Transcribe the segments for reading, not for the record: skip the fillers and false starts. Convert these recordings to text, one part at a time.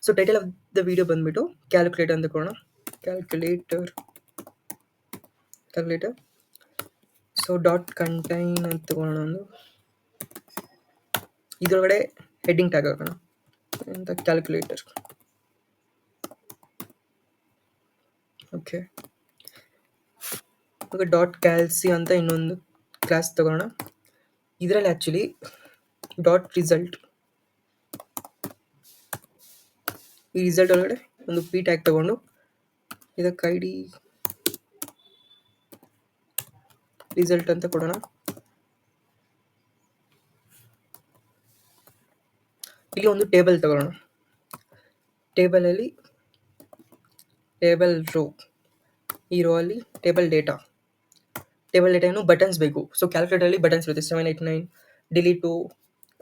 So title of the video ಬಂದ್ಬಿಟ್ಟು calculator ಅಂತ ಕೊಡೋಣ. ಕ್ಯಾಲ್ಕುಲೇಟರ್. ಸೊ ಡಾಟ್ ಕಂಟೈನ್ ಅಂತ ತಗೊಳ್ಳೋಣ. ಒಂದು ಇದರೊಳಗಡೆ ಹೆಡ್ಡಿಂಗ್ ಟ್ಯಾಗ್ ಹಾಕೋಣ ಅಂತ ಕ್ಯಾಲ್ಕುಲೇಟರ್. ಓಕೆ, ಇವಾಗ ಡಾಟ್ ಕ್ಯಾಲ್ಸಿ ಅಂತ ಇನ್ನೊಂದು ಕ್ಲಾಸ್ ತಗೊಳ್ಳೋಣ. ಇದರಲ್ಲಿ ಆ್ಯಕ್ಚುಲಿ ಡಾಟ್ ರಿಸಲ್ಟ್, ಈ ರಿಸಲ್ಟ್ ಒಳಗಡೆ ಒಂದು ಪಿ ಟ್ಯಾಗ್ ತಗೊಂಡು ಇದಕ್ಕೆ ಐ ಡಿ ರಿಸಲ್ಟ್ ಅಂತ ಕೊಡೋಣ. ಇಲ್ಲಿ ಒಂದು ಟೇಬಲ್ ತಗೊಳ್ಳೋಣ. ಟೇಬಲಲ್ಲಿ ಟೇಬಲ್ ರೋ, ಈ ರೋ ಅಲ್ಲಿ ಟೇಬಲ್ ಡೇಟಾ ಏನು ಬಟನ್ಸ್ ಬೇಕು. ಸೊ ಕ್ಯಾಲ್ಕುಲೇಟರಲ್ಲಿ ಬಟನ್ಸ್ ಇರುತ್ತೆ 7, 8, 9, delete,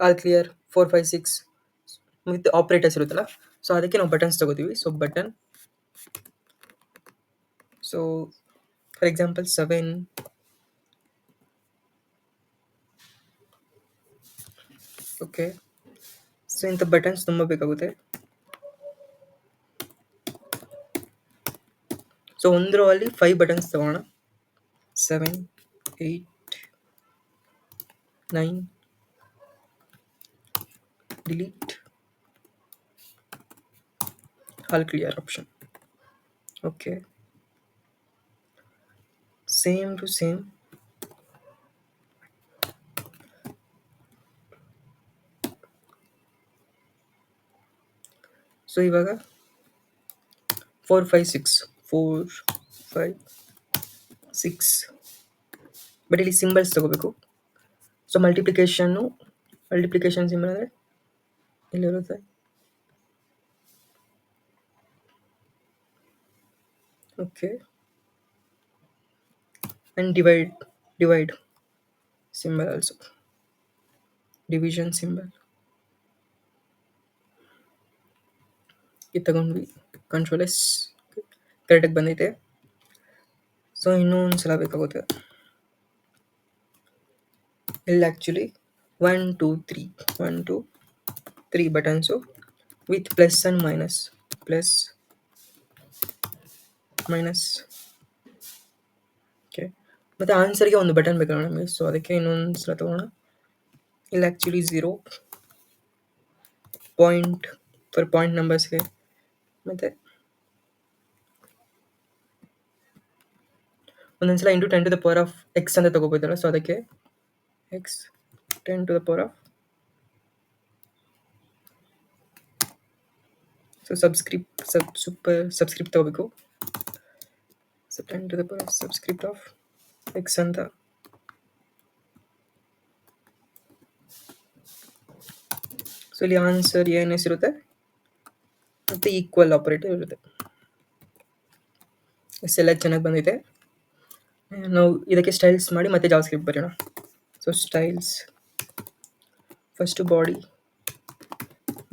all clear, 4, 5, 6 with operators ಇರುತ್ತಲ್ಲ. ಸೊ ಅದಕ್ಕೆ ನಾವು ಬಟನ್ಸ್ ತಗೋತೀವಿ. So button, so for example 7, okay. So ಇಂಥ ಬಟನ್ಸ್ ತುಂಬ ಬೇಕಾಗುತ್ತೆ. ಸೊ ಒಂದು ರೋ ಅಲ್ಲಿ 5 ಬಟನ್ಸ್ ತಗೋಣ. 7, 8, 9, delete, all clear option. Okay, same to same so ಇವಾಗ 4, 5, 6 4, 5, 6 ಬಟ್ ಇಲ್ಲಿ ಸಿಂಬಲ್ಸ್ ತಗೋಬೇಕು. ಸೊ ಮಲ್ಟಿಪ್ಲಿಕೇಶನ್ ಸಿಂಬಲ್ ಅಂದರೆ ಇಲ್ಲಿರುತ್ತೆ. Okay, and divide symbol also, division symbol ಇದು ತಗೊಂಡ್ವಿ. ಕಂಟ್ರೋಲ್ ಎಸ್, ಕರೆಕ್ಟಾಗಿ ಬಂದೈತೆ. ಸೊ ಇನ್ನೂ ಒಂದು ಸಲ ಬೇಕಾಗುತ್ತೆ. ಇಲ್ಲಿ actually 1, 2, 3 buttons with plus and minus. Okay, ಮತ್ತು ಆನ್ಸರ್ಗೆ ಒಂದು ಬಟನ್ ಬೇಕಲ್ಲ ನಮಗೆ. ಸೊ ಅದಕ್ಕೆ ಇನ್ನೊಂದು ಸಲ ತೊಗೋಣ. ಇಲ್ಲಿ ಆ್ಯಕ್ಚುಲಿ 0 ಪಾಯಿಂಟ್ ಫಾರ್ ಪಾಯಿಂಟ್ ನಂಬರ್ಸ್ಗೆ, ಮತ್ತು ಒಂದೊಂದು ಸಲ into 10 to the power of x ಅಂತ ತಗೋಬೋದಲ್ಲ. ಸೊ ಅದಕ್ಕೆ x 10 to the power of, so subscript ತಗೋಬೇಕು. So 10 to the power of subscript of x ಅಂತ. ಸೊ ಇಲ್ಲಿ ಆನ್ಸರ್ ಏನ್ ಇರುತ್ತೆ ಮತ್ತು ಈಕ್ವಲ್ ಆಪರೇಟರ್ ಇರುತ್ತೆ. ಎಲ್ಲ ಚೆನ್ನಾಗಿ ಬಂದಿದೆ. ನಾವು ಇದಕ್ಕೆ ಸ್ಟೈಲ್ಸ್ ಮಾಡಿ ಮತ್ತೆ ಜಾವಾಸ್ಕ್ರಿಪ್ಟ್ ಬರೆಯೋಣ. So styles, first body,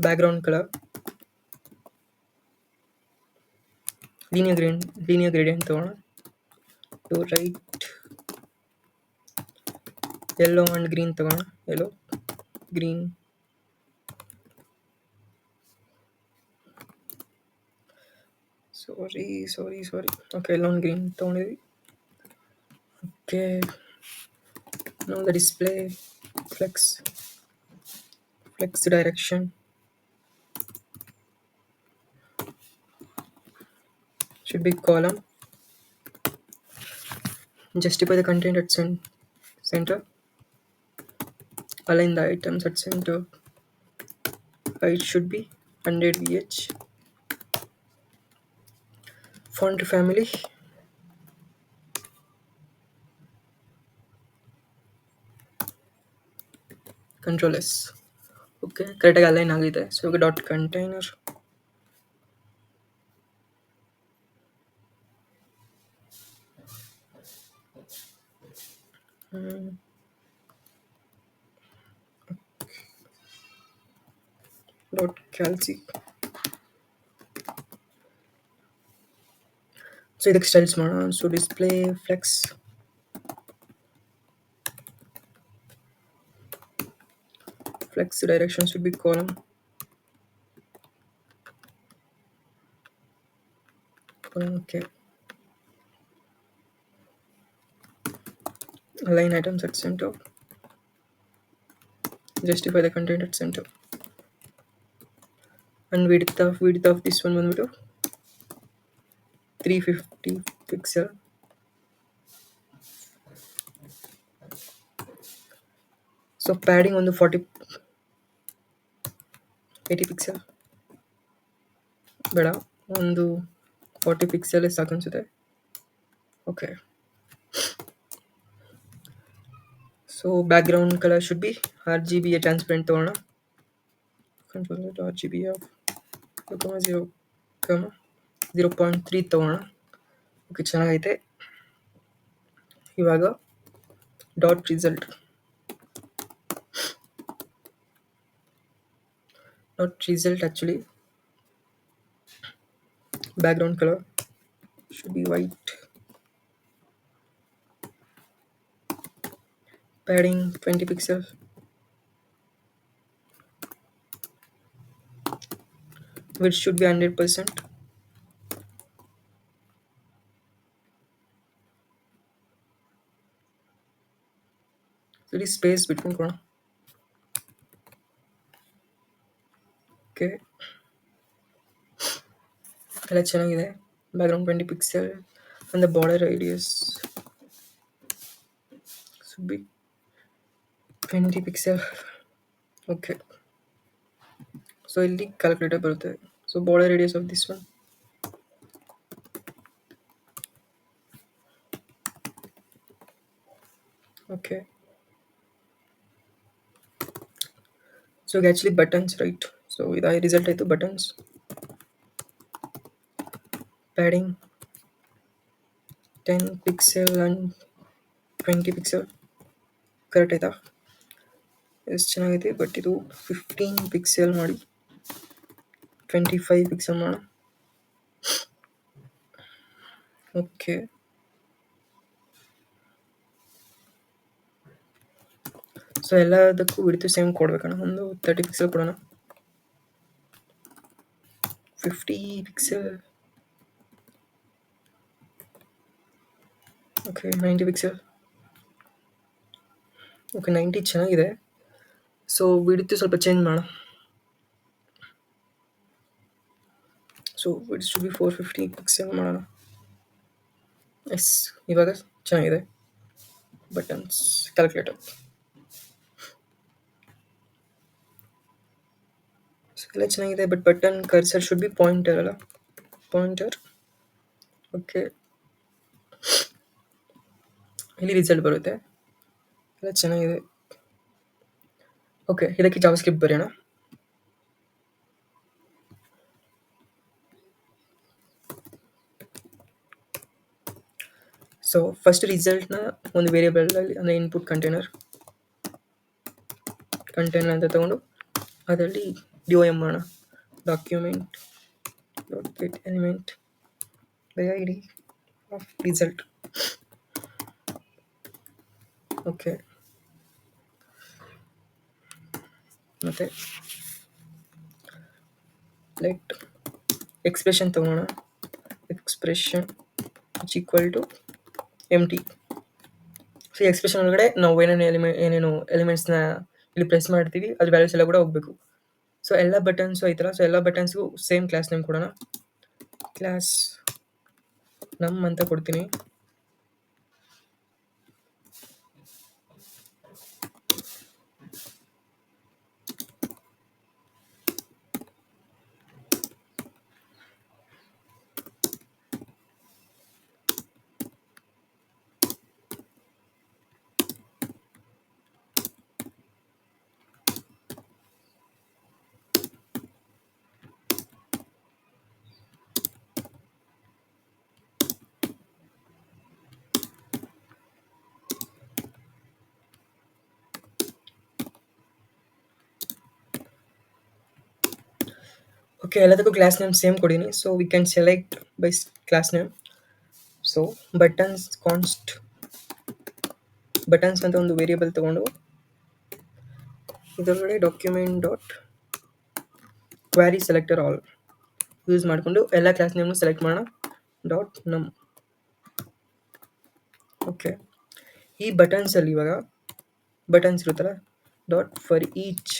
background colour, linear gradient ತಗೋಣ. To right, yellow and green ತಗೋಣ. Yellow, green, sorry okay, yellow and green ತೊಗೊಂಡಿದ್ವಿ. Okay, now the display flex direction should be column. Justify the content at center. Align the items at center. Height should be 100 VH. Font family, Control S. Okay, ಕರೆಕ್ಟಾಗಿ align ಆಗಿದೆ. So ಇವಾಗ dot container, dot ಕ್ಯಾಲ್ಸಿ. So ಇದಕ್ಕೆ styles ಮಾಡೋಣ. So display flex, direction should be column. Okay. Align items at center. Justify the content at center. And width of this one ಬಂದ್ಬಿಟ್ಟು 350 pixel. So padding ಒಂದು 80 pixel ಬೇಡ, ಒಂದು 40 pixel ಸಾಕು ಅನ್ಸುತ್ತೆ. Okay. So background color should be RGB transparent ತಗೋಣ. Control RGB of 0.0, 0.3 ತಗೋಣ. Okay, ಚೆನ್ನಾಗೈತೆ. ಇವಾಗ dot result actually background color should be white. Padding 20 pixels. Width should be 100%. So it is space between corner. Okay. ಎಲ್ಲ ಚೆನ್ನಾಗಿದೆ. Background 20 pixel and the border radius should be 20 pixel. Okay. So ಇಲ್ಲಿ calculator ಬರುತ್ತೆ. So border radius of this one. Okay. So actually buttons, right? So ಇದು result ಆಯ್ತು buttons. Padding 10 pixel and 20 pixel. Correct ಆಯ್ತಾ? ಎಷ್ಟು ಚೆನ್ನಾಗೈತೆ. But ಇದು 15 pixel ಮಾಡಿ 25 pixel ಮಾಡೋಣ. ಓಕೆ. ಸೊ ಎಲ್ಲದಕ್ಕೂ ವಿಡ್ತ್ ಸೇಮ್ ಕೊಡ್ಬೇಕಣ್ಣ. ಒಂದು 30 ಪಿಕ್ಸೆಲ್ ಕೊಡೋಣ. 50 ಪಿಕ್ಸೆಲ್. Okay, 90 pixel. ಓಕೆ, 90 ಚೆನ್ನಾಗಿದೆ. ಸೊ ವಿಡ್ತ್ ಸ್ವಲ್ಪ ಚೇಂಜ್ ಮಾಡೋಣ. So width should be 450 pixel ಮಾಡೋಣ. ಎಸ್, ಇವಾಗ ಚೆನ್ನಾಗಿದೆ. ಬಟನ್ಸ್ ಕ್ಯಾಲ್ಕುಲೇಟರ್ ಎಲ್ಲ ಚೆನ್ನಾಗಿದೆ. But button cursor should be pointer ಅಲ್ಲ, ಪಾಯಿಂಟರ್. ಓಕೆ, ಇಲ್ಲಿ ರಿಸಲ್ಟ್ ಬರುತ್ತೆ. ಎಲ್ಲ ಚೆನ್ನಾಗಿದೆ. ಓಕೆ, ಇದಕ್ಕೆ ಜಾವಾ ಸ್ಕ್ರಿಪ್ಟ್ ಬರೆಯೋಣ. ಸೊ ಫಸ್ಟ್ ರಿಸಲ್ಟ್ನ ಒಂದು ವೇರಿಯೇಬಲಲ್ಲಿ, ಅಂದರೆ ಇನ್ಪುಟ್ ಕಂಟೈನರ್ ಅಂತ ತಗೊಂಡು ಅದರಲ್ಲಿ DOM ಮಾಡೋಣ. Document dot get element by ID of result. Okay, ಮತ್ತು ಲೆಟ್ ಎಕ್ಸ್ಪ್ರೆಷನ್ ತಗೋಣ. Expression is equal to empty. So expression ಒಳಗಡೆ ನಾವು ಏನೇನು ಎಲಿಮೆಂಟ್ಸ್ನ ಇಲ್ಲಿ ಪ್ರೆಸ್ ಮಾಡ್ತೀವಿ ಅದ್ರ ವ್ಯಾಲ್ಯೂಸ್ ಎಲ್ಲ ಕೂಡ ಹೋಗಬೇಕು. ಸೊ ಎಲ್ಲ ಬಟನ್ಸು ಆಯ್ತಲ್ಲ. ಸೊ ಎಲ್ಲ ಬಟನ್ಸ್ಗೂ ಸೇಮ್ ಕ್ಲಾಸ್ ನೇಮ್ ಕೊಡೋಣ. ಕ್ಲಾಸ್ ನಮ್ ಅಂತ ಕೊಡ್ತೀನಿ. ಓಕೆ, ಎಲ್ಲದಕ್ಕೂ ಕ್ಲಾಸ್ ನೇಮ್ ಸೇಮ್ ಕೊಡೀನಿ. So we can select by class name. So buttons const buttons ಅಂತ ಒಂದು ವೇರಿಯೇಬಲ್ ತಗೊಂಡು ಇದರೊಳಗಡೆ document dot query selector all use ಮಾಡಿಕೊಂಡು ಎಲ್ಲ ಕ್ಲಾಸ್ ನೇಮ್ನು ಸೆಲೆಕ್ಟ್ ಮಾಡೋಣ. Dot num. ಓಕೆ, ಈ ಬಟನ್ಸಲ್ಲಿ ಇವಾಗ ಬಟನ್ಸ್ ಇರುತ್ತಲ್ಲ, ಡಾಟ್ ಫಾರ್ ಈಚ್,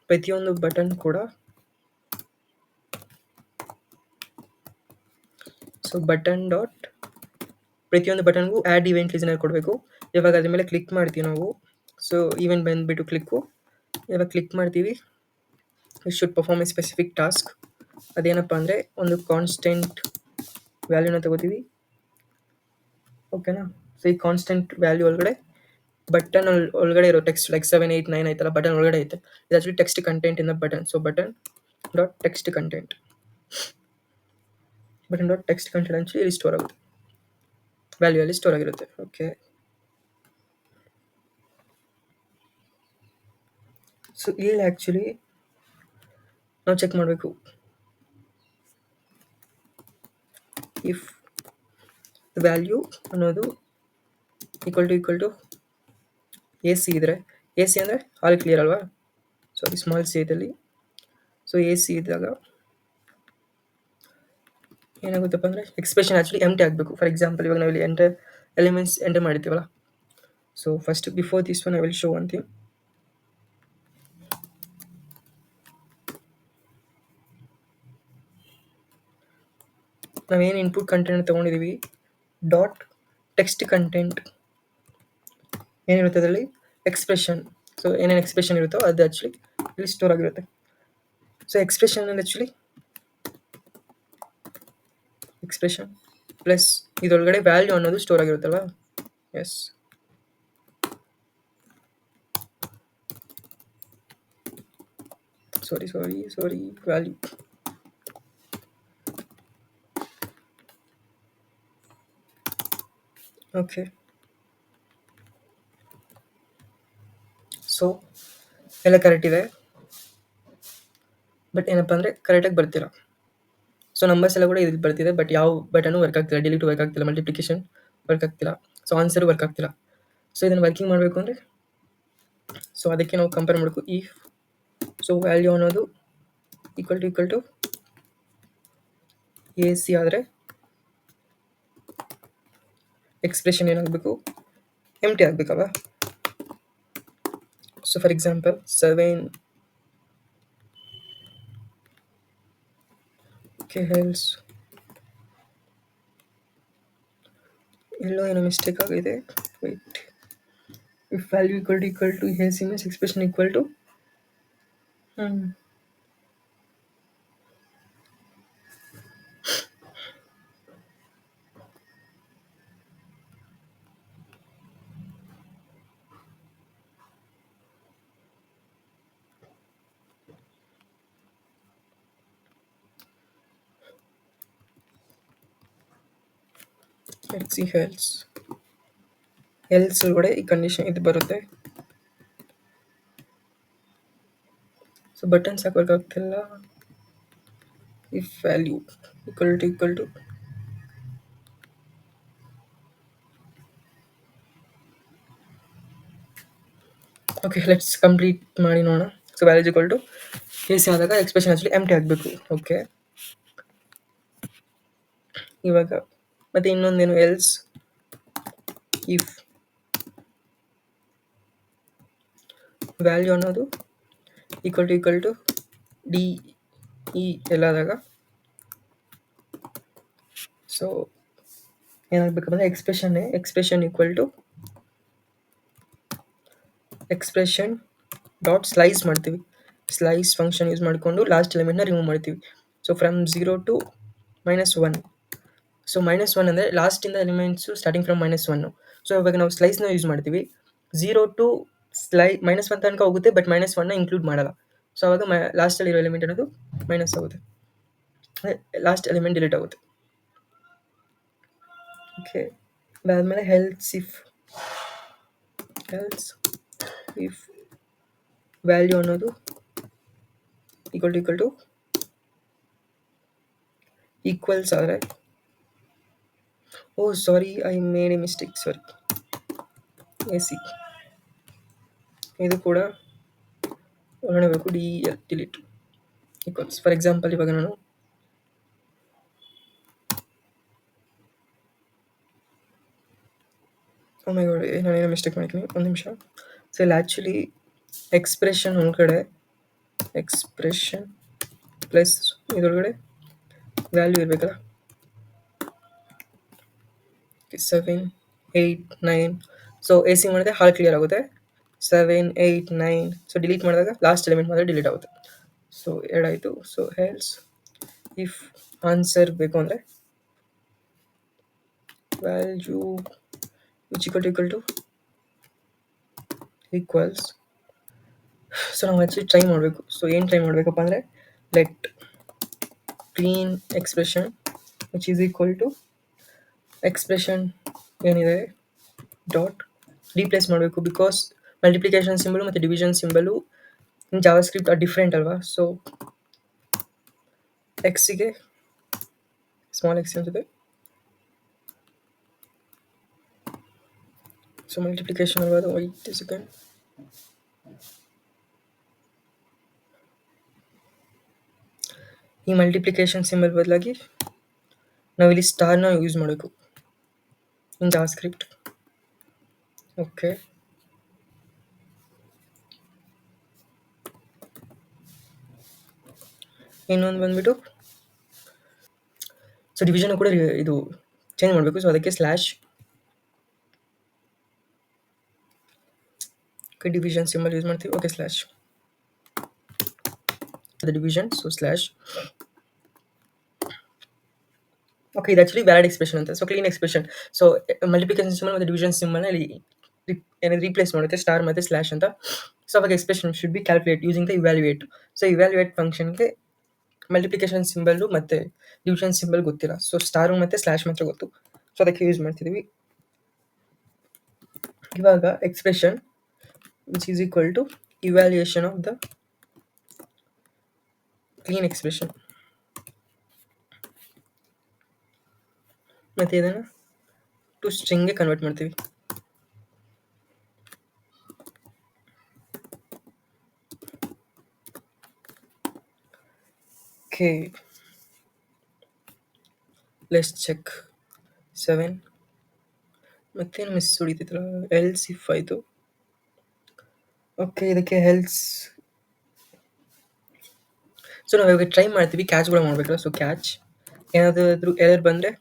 ಪ್ರತಿಯೊಂದು ಬಟನ್ ಕೂಡ, ಸೊ ಬಟನ್ ಡಾಟ್ ಪ್ರತಿಯೊಂದು ಬಟನ್ಗೂ ಆ್ಯಡ್ ಇವೆಂಟ್ ಲಿಸ್ನರ್ ಕೊಡಬೇಕು. ಇವಾಗ ಅದ್ರ ಮೇಲೆ ಕ್ಲಿಕ್ ಮಾಡ್ತೀವಿ ನಾವು. ಸೊ ಈವೆಂಟ್ ಬಂದುಬಿಟ್ಟು ಕ್ಲಿಕ್ಕು, ಇವಾಗ ಕ್ಲಿಕ್ ಮಾಡ್ತೀವಿ. It should perform A specific task. ಅದೇನಪ್ಪ ಅಂದರೆ ಒಂದು ಕಾನ್ಸ್ಟೆಂಟ್ ವ್ಯಾಲ್ಯೂನ ತಗೋತೀವಿ. ಓಕೆನಾ? ಸೊ ಈ ಕಾನ್ಸ್ಟೆಂಟ್ ವ್ಯಾಲ್ಯೂ ಒಳಗಡೆ ಬಟನ್ ಒಳಗಡೆ ಇರೋ ಟೆಕ್ಸ್ಟ್ ಲೈಕ್ 7, 8, 9 ಐತಲ್ಲ, ಬಟನ್ ಒಳಗಡೆ ಐತೆ. ಇದು actually text content in the button. So button dot text content, button dot text content actually ಇಲ್ಲಿ ಸ್ಟೋರ್ ಆಗುತ್ತೆ, ವ್ಯಾಲ್ಯೂ ಅಲ್ಲಿ ಸ್ಟೋರ್ ಆಗಿರುತ್ತೆ. ಓಕೆ, ಸೊ ಇಲ್ಲಿ ಆ್ಯಕ್ಚುಲಿ ನಾವು ಚೆಕ್ ಮಾಡಬೇಕು. ಇಫ್ ವ್ಯಾಲ್ಯೂ ಅನ್ನೋದು ಈಕ್ವಲ್ ಟು ಎ ಸಿ ಇದ್ದರೆ, ಎ ಸಿ ಅಂದರೆ ಆಲ್ ಕ್ಲಿಯರ್ ಅಲ್ವಾ? ಸೊ ಅದು ಸ್ಮಾಲ್ ಸಿ ಐತಲ್ಲಿ. ಸೊ ಎ ಸಿ ಇದ್ದಾಗ ಏನಾಗುತ್ತಪ್ಪ ಅಂದರೆ ಎಕ್ಸ್ಪ್ರೆಷನ್ ಆ್ಯಕ್ಚುಲಿ ಎಂಟಿ ಆಗಬೇಕು. ಫಾರ್ ಎಕ್ಸಾಂಪಲ್ ಇವಾಗ ನಾವಿಲ್ಲಿ ಎಲಿಮೆಂಟ್ಸ್ ಎಂಟರ್ ಮಾಡಿರ್ತೀವಲ್ಲ. So first before this one I will show one thing. ನಾವೇನು ಇನ್ಪುಟ್ ಕಂಟೆಂಟ್ ತೊಗೊಂಡಿದ್ದೀವಿ, ಡಾಟ್ ಟೆಕ್ಸ್ಟ್ ಕಂಟೆಂಟ್ ಏನಿರುತ್ತೆ ಅದರಲ್ಲಿ ಎಕ್ಸ್ಪ್ರೆಷನ್. ಸೊ ಏನೇನು ಎಕ್ಸ್ಪ್ರೆಷನ್ ಇರುತ್ತೋ ಅದು ಆ್ಯಕ್ಚುಲಿ ಇಲ್ಲಿ ಸ್ಟೋರ್ ಆಗಿರುತ್ತೆ. So expression actually expression plus ಇದರೊಳಗಡೆ ವ್ಯಾಲ್ಯೂ ಅನ್ನೋದು ಸ್ಟೋರ್ ಆಗಿರುತ್ತಲ್ವ. Yes, sorry value. Okay, so ಎಲ್ಲ ಕರೆಕ್ಟ್ ಇದೆ, ಬಟ್ ಏನಪ್ಪ ಅಂದರೆ ಕರೆಕ್ಟಾಗಿ ಬರ್ತಿಲ್ಲ. ಸೊ ನಂಬರ್ಸ್ ಎಲ್ಲ ಕೂಡ ಇಲ್ಲಿ ಬರ್ತಿದೆ, ಬಟ್ ಯಾವ ಬಟನು ವರ್ಕ್ ಆಗ್ತಿಲ್ಲ. ಡಿಲೀಟ್ ವರ್ಕ್ ಆಗ್ತಿಲ್ಲ, ಮಲ್ಟಿಪ್ಲಿಕೇಶನ್ ವರ್ಕ್ ಆಗ್ತಿಲ್ಲ, ಸೊ ಆನ್ಸರು ವರ್ಕ್ ಆಗ್ತಿಲ್ಲ. ಸೊ ಇದನ್ನು ವರ್ಕಿಂಗ್ ಮಾಡಬೇಕು ಅಂದರೆ, ಸೊ ಅದಕ್ಕೆ ನಾವು ಕಂಪೇರ್ ಮಾಡಬೇಕು. ಈ ಸೊ ವ್ಯಾಲ್ಯೂ ಅನ್ನೋದು ಈಕ್ವಲ್ ಟು ಎ ಸಿ ಆದರೆ ಎಕ್ಸ್ಪ್ರೆಷನ್ ಏನಾಗಬೇಕು, ಎಂಟಿ ಆಗಬೇಕಲ್ವ. So for example 7, okay, else ಎಲ್ಲೋ ಏನೋ ಮಿಸ್ಟೇಕ್ ಆಗಿದೆ. Wait, if value equal to A C means expression equal to let's see else ಒಳಗಡೆ ಈ ಕಂಡೀಷನ್ ಇದು ಬರುತ್ತೆ. ಸೊ ಬಟನ್ಸ್ ಯಾಕೆ ವರ್ಕ್ ಆಗ್ತಿಲ್ಲ. If value equal to okay, let's complete ಮಾಡಿ ನೋಡೋಣ. So value equal to A C ಆದಾಗ expression actually empty ಆಗಬೇಕು. ಓಕೆ, ಇವಾಗ ಮತ್ತೆ ಇನ್ನೊಂದೇನು, ಎಲ್ಸ್ ಇಫ್ ವ್ಯಾಲ್ಯೂ ಅನ್ನೋದು ಈಕ್ವಲ್ ಟು ಡಿ ಇ ಎಲ್ಲಾದಾಗ, ಸೊ ಏನಾಗಬೇಕಂದ್ರೆ expression equal to expression dot slice ಮಾಡ್ತೀವಿ. ಸ್ಲೈಸ್ ಫಂಕ್ಷನ್ ಯೂಸ್ ಮಾಡಿಕೊಂಡು ಲಾಸ್ಟ್ ಎಲಿಮೆಂಟ್ನ ರಿಮೂವ್ ಮಾಡ್ತೀವಿ. So from 0 to -1. ಸೊ -1 ಅಂದರೆ ಲಾಸ್ಟಿಂದ ಎಲಿಮೆಂಟ್ಸು ಸ್ಟಾರ್ಟಿಂಗ್ ಫ್ರಮ್ -1. ಸೊ ಇವಾಗ ನಾವು ಸ್ಲೈಸ್ನ ಯೂಸ್ ಮಾಡ್ತೀವಿ. 0 to -1 ತನಕ ಹೋಗುತ್ತೆ, ಬಟ್ -1ನ ಇನ್ಕ್ಲೂಡ್ ಮಾಡಲ್ಲ. ಸೊ ಅವಾಗ ಲಾಸ್ಟಲ್ಲಿರೋ ಎಲಿಮೆಂಟ್ ಅನ್ನೋದು ಮೈನಸ್ ಆಗುತ್ತೆ, ಲಾಸ್ಟ್ ಎಲಿಮೆಂಟ್ ಡಿಲೀಟ್ ಆಗುತ್ತೆ. ಓಕೆ, ಅದಾದಮೇಲೆ ಹೆಲ್ಸ್ ಇಫ್ ವ್ಯಾಲ್ಯೂ ಅನ್ನೋದು ಈಕ್ವಲ್ ಟು ಈಕ್ವಲ್ಸ್ ಆದರೆ, oh sorry, I made a mistake, sorry. A C ಇದು ಕೂಡ ಹೊರಡಬೇಕು, ಡಿಲೀಟ್ ಈಕ್ವಲ್ಸ್. ಫಾರ್ ಎಕ್ಸಾಂಪಲ್ ಇವಾಗ ನಾನು ಓ ಮೈ ಗಾಡ್ ನಾನೇನೋ ಮಿಸ್ಟೇಕ್ ಮಾಡಿದ್ದೀನಿ ಒಂದು ನಿಮಿಷ. ಸೊ ಇಲ್ಲಿ ಆ್ಯಕ್ಚುಲಿ ಎಕ್ಸ್ಪ್ರೆಷನ್ ಒಳಗಡೆ ಎಕ್ಸ್ಪ್ರೆಷನ್ ಪ್ಲಸ್ ಇದರೊಳಗಡೆ ವ್ಯಾಲ್ಯೂ ಇರಬೇಕಲ್ಲ. 7 8 9. ಸೊ ಎ ಸಿ ಮಾಡಿದ್ರೆ ಹಾಲ್ ಕ್ಲಿಯರ್ ಆಗುತ್ತೆ. 7 8 9. ಸೊ ಡಿಲೀಟ್ ಮಾಡಿದಾಗ ಲಾಸ್ಟ್ ಎಲಿಮೆಂಟ್ ಮಾಡಿದ್ರೆ ಡಿಲೀಟ್ ಆಗುತ್ತೆ. ಸೊ ಎರಡಾಯಿತು. ಸೊ ಹೆಲ್ಸ್ ಇಫ್ ಆನ್ಸರ್ ಬೇಕು ಅಂದರೆ value which equal to equals. So ನಾವು ಆ್ಯಕ್ಚುಲಿ ಟ್ರೈ ಮಾಡಬೇಕು. ಸೊ ಏನು ಟ್ರೈ ಮಾಡಬೇಕಪ್ಪ ಅಂದರೆ let clean expression which is equal to expression ಏನಿದೆ ಡಾಟ್ ರೀಪ್ಲೇಸ್ ಮಾಡಬೇಕು. ಬಿಕಾಸ್ ಮಲ್ಟಿಪ್ಲಿಕೇಶನ್ ಸಿಂಬಲು ಮತ್ತು division symbol in JavaScript are different ಅಲ್ವಾ. ಸೊ ಎಕ್ಸಿಗೆ ಸ್ಮಾಲ್ ಎಕ್ಸ್ ಅನ್ಸುತ್ತೆ. ಸೊ ಮಲ್ಟಿಪ್ಲಿಕೇಶನ್ ಅಲ್ವಾ ಅದು. 8 ಸೆಕೆಂಡ್. ಈ ಮಲ್ಟಿಪ್ಲಿಕೇಶನ್ ಸಿಂಬಲ್ ಬದಲಾಗಿ ನಾವಿಲ್ಲಿ ಸ್ಟಾರ್ನ ಯೂಸ್ ಮಾಡಬೇಕು ಇನ್ ಜಾವಾ ಸ್ಕ್ರಿಪ್ಟ್. ಓಕೆ, ಇನ್ನೊಂದು ಬಂದ್ಬಿಟ್ಟು ಸೊ ಡಿವಿಷನ್ ಕೂಡ ಇದು ಚೇಂಜ್ ಮಾಡಬೇಕು. ಸೊ ಅದಕ್ಕೆ ಸ್ಲ್ಯಾಶ್ ಡಿವಿಷನ್ ಸಿಂಬಲ್ ಯೂಸ್ ಮಾಡ್ತೀವಿ. Okay, slash division. So slash. Okay, ಇದು ಆ್ಯಕ್ಚುಲಿ ವ್ಯಾಲಿಡ್ ಎಕ್ಸ್ಪ್ರೆಷನ್ ಅಂತ. So clean expression. So multiplication symbol ಮತ್ತು ಡಿವಿಷನ್ ಸಿಂಬಲ್ನ ಇಲ್ಲಿ ಏನಾದ್ರು ರೀಪ್ಲೇಸ್ ಮಾಡುತ್ತೆ ಸ್ಟಾರ್ ಮತ್ತು ಸ್ಲ್ಯಾಶ್ ಅಂತ. ಸೊ ಅವಾಗ expression should be calculate using the evaluate. So evaluate ಫಂಕ್ಷನ್ಗೆ ಮಲ್ಟಿಪ್ಲಿಕೇಶನ್ ಸಿಂಬಲ್ಲು ಮತ್ತು ಡಿವಿಷನ್ ಸಿಂಬಲ್ ಗೊತ್ತಿಲ್ಲ. ಸೊ ಸ್ಟಾರು ಮತ್ತು ಸ್ಲ್ಯಾಶ್ ಮಾತ್ರ ಗೊತ್ತು. ಸೊ ಅದಕ್ಕೆ ಯೂಸ್ ಮಾಡ್ತಿದ್ದೀವಿ. ಇವಾಗ expression which is equal to evaluation of the clean expression. ಮತ್ತು ಇದನ್ನು ಟು ಸ್ಟ್ರಿಂಗ್ಗೆ ಕನ್ವರ್ಟ್ ಮಾಡ್ತೀವಿ. Okay, let's check. 7 ಮತ್ತೇನು ಮಿಸ್ ಉಳಿತೈತಲ್ಲ. ಎಲ್ಸ್ ಇಫ್ ಆಯಿತು. ಓಕೆ, ಇದಕ್ಕೆ ಹೆಲ್ಸ್. ಸೊ ನಾವು ಇವಾಗ ಟ್ರೈ ಮಾಡ್ತೀವಿ, ಕ್ಯಾಚ್ ಕೂಡ ಮಾಡಬೇಕಲ್ಲ. ಸೊ ಕ್ಯಾಚ್ ಏನಾದರೂ ಎರರ್ ಬಂದರೆ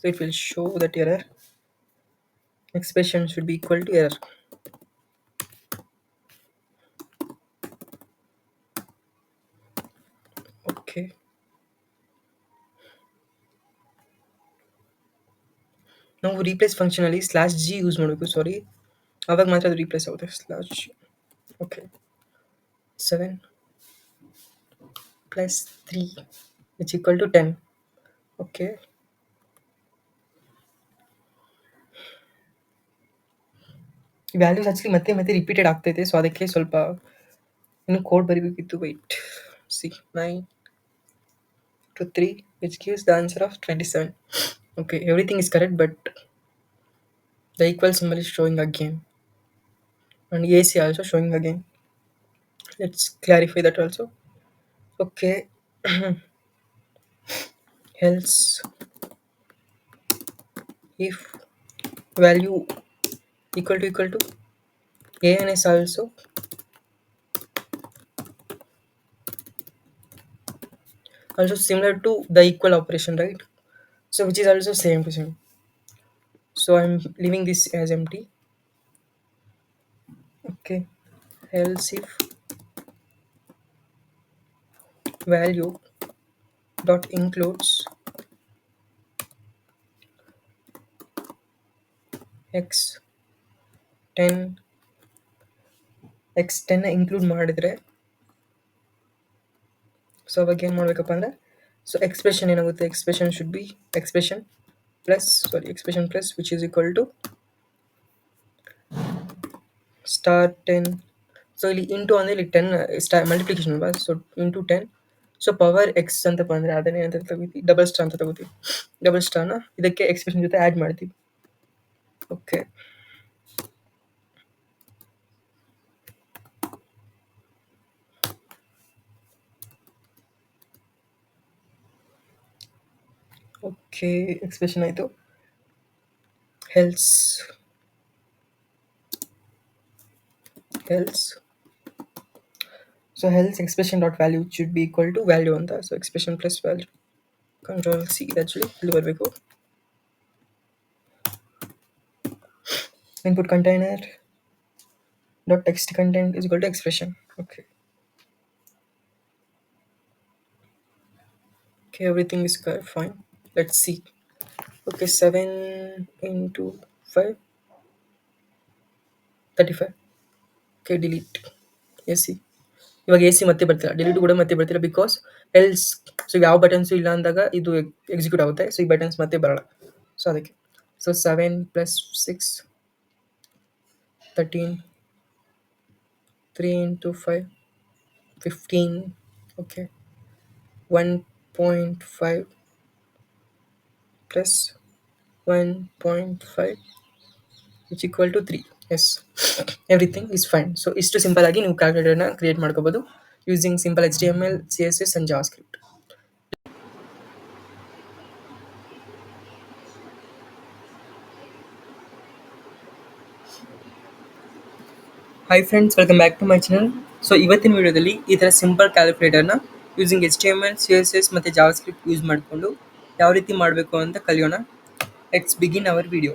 so it will show that error expression should be equal to error. Okay, ನಾವು ರೀಪ್ಲೇಸ್ ಫಂಕ್ಷನಲ್ಲಿ ಸ್ಲ್ಯಾಶ್ ಜಿ ಯೂಸ್ ಮಾಡಬೇಕು. ಸಾರಿ, ಆವಾಗ ಮಾತ್ರ ಅದು ರೀಪ್ಲೇಸ್ ಆಗುತ್ತೆ. Slash. Okay, 7 + 3 which equal to 10. Okay, values actually ಮತ್ತೆ ಮತ್ತೆ ರಿಪೀಟೆಡ್ ಆಗ್ತೈತೆ. ಸೊ ಅದಕ್ಕೆ ಸ್ವಲ್ಪ ಇನ್ನು ಕೋಡ್ ಬರೀಬೇಕಿತ್ತು. Wait. See 9 to 3 which gives the answer of 27. Okay, everything is correct, but the equal symbol is showing again and AC also showing again. Let's clarify that also. Okay. Else if value equal to a and s also similar to the equal operation, right? So which is also same to same. So I'm leaving this as empty. Okay, else if value dot includes x 10 include ಮಾಡಿದ್ರೆ so ಅವಾಗ ಏನು ಮಾಡಬೇಕಪ್ಪ ಅಂದರೆ so expression ಏನಾಗುತ್ತೆ, expression should be expression plus which is equal to star 10. So ಇಲ್ಲಿ into ಅಂದರೆ ಇಲ್ಲಿ 10 star multiplication ಅಲ್ವಾ. So into 10. So power x ಅಂತ ಬಂದರೆ ಅದನ್ನೇ ಅಂತ ತಗೋತೀವಿ, ಡಬಲ್ ಸ್ಟಾರ್ ಅಂತ ತಗೋತೀವಿ. ಡಬಲ್ ಸ್ಟಾರ್ನ ಇದಕ್ಕೆ ಎಕ್ಸ್ಪ್ರೆಷನ್ ಜೊತೆ ಆ್ಯಡ್ ಮಾಡ್ತೀವಿ. ಓಕೆ, ಓಕೆ ಎಕ್ಸ್ಪ್ರೆಷನ್ ಆಯಿತು. Hales else. So else expression dot value should be equal to value on the, so expression plus value. Control C actually ಇಲ್ಲಿ ಬರಬೇಕು. Input container dot text content is equal to expression. Okay. Okay, everything is fine. Let's see. Okay, 7 into 5, 35. Okay, delete. AC. ಇವಾಗ A C ಮತ್ತೆ ಬರ್ತಿಲ್ಲ, delete ಕೂಡ ಮತ್ತೆ ಬರ್ತಿಲ್ಲ, because else. So ಯಾವ buttons ಇಲ್ಲ ಅಂದಾಗ ಇದು ಎಕ್ಸಿಕ್ಯೂಟ್ ಆಗುತ್ತೆ. ಸೊ ಈ ಬಟನ್ಸ್ ಮತ್ತೆ ಬರಲ್ಲ, ಸೊ ಅದಕ್ಕೆ. So 7 + 6, 13, 3 into 5, 15. Okay, 1.5 plus 1.5 which equal to 3. Yes, everything is fine. So ಇಷ್ಟು ಸಿಂಪಲ್ ಆಗಿ ನೀವು ಕ್ಯಾಲ್ಕುಲೇಟರ್ನ ಕ್ರಿಯೇಟ್ ಮಾಡ್ಕೋಬೋದು using simple HTML, CSS and JavaScript. Hi friends, welcome back to my channel. So ಇವತ್ತಿನ ವಿಡಿಯೋದಲ್ಲಿ ಈ ಥರ ಸಿಂಪಲ್ ಕ್ಯಾಲ್ಕುಲೇಟರ್ನ ಯೂಸಿಂಗ್ HTML, CSS ಮತ್ತು ಜಾವಾಸ್ಕ್ರಿಪ್ಟ್ ಯೂಸ್ ಮಾಡಿಕೊಂಡು ಯಾವ ರೀತಿ ಮಾಡಬೇಕು ಅಂತ ಕಲಿಯೋಣ. Let's begin our video.